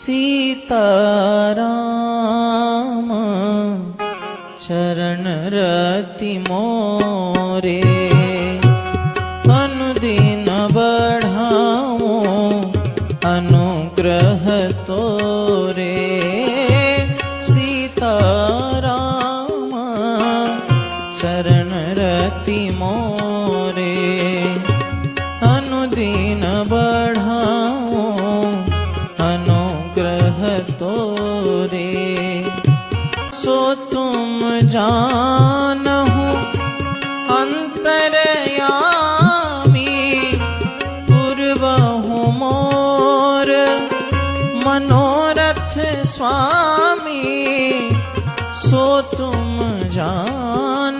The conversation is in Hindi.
सीताराम चरण रति मोरे अनुदिन बढ़ाओ अनुग्रह तोरे। सीताराम चरण रति मोरे अनुदिन बढ़ाओ अनुग्रह तोरे। सो तुम जानहु अंतरयामी पूर्वहु मोर मनोरथ स्वामी। सो तुम जान